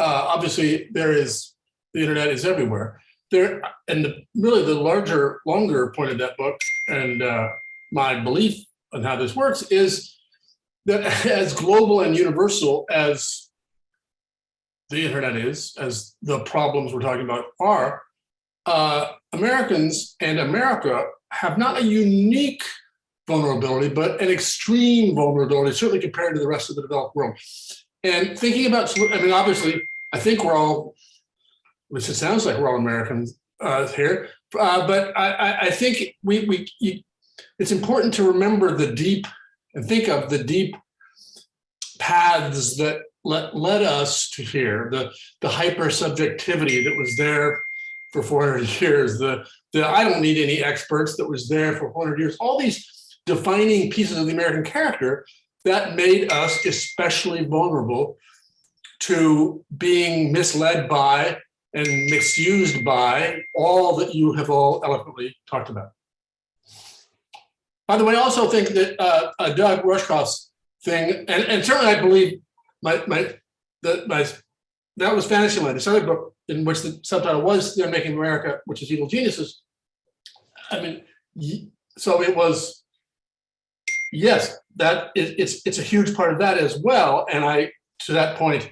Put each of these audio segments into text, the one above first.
obviously the internet is everywhere. Really the longer point of that book, and my belief on how this works is that as global and universal as the internet is, as the problems we're talking about are, Americans and America have not a unique vulnerability, but an extreme vulnerability, certainly compared to the rest of the developed world. And thinking about, I mean, obviously, I think we're all, at least it sounds like we're all Americans here, but I think it's important to remember and think of the deep paths that led us to here, the hyper-subjectivity that was there for 400 years, the I don't need any experts that was there for 400 years, all these defining pieces of the American character that made us especially vulnerable to being misled by and misused by all that you have all eloquently talked about. By the way, I also think that Doug Rushkoff's thing, and certainly I believe that was Fantasyland, this other book in which the subtitle was They're Making America, which is Evil Geniuses. I mean, so it was, yes, it's a huge part of that as well. And to that point,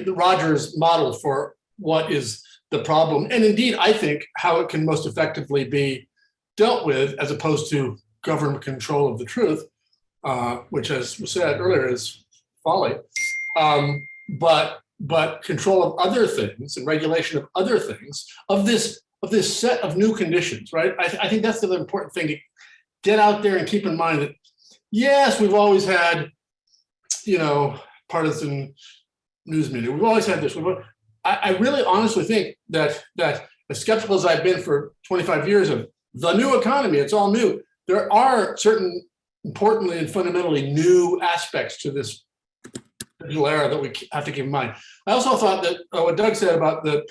Roger's model for what is the problem, and indeed, I think how it can most effectively be dealt with, as opposed to government control of the truth, which, as was said earlier, is folly. But control of other things and regulation of other things, of this set of new conditions, right? I think that's the important thing to get out there and keep in mind that, yes, we've always had, partisan news media. We've always had this. I really honestly think that as skeptical as I've been for 25 years of the new economy, it's all new, there are certain importantly and fundamentally new aspects to this digital era that we have to keep in mind. I also thought that what Doug said about the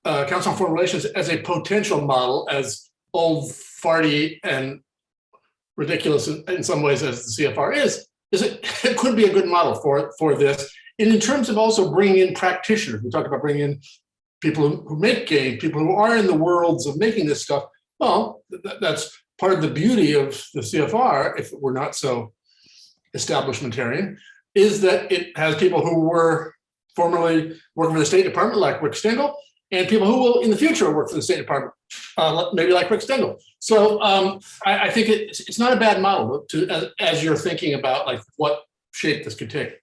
Council on Foreign Relations as a potential model, as old, farty, and ridiculous in some ways as the CFR is it could be a good model for this. And in terms of also bringing in practitioners, we talked about bringing in people who make games, people who are in the worlds of making this stuff. Well, that's part of the beauty of the CFR, if it were not so establishmentarian, is that it has people who were formerly working for the State Department, like Rick Stengel, and people who will in the future work for the State Department, maybe like Rick Stengel. So I think it's not a bad model as you're thinking about like what shape this could take.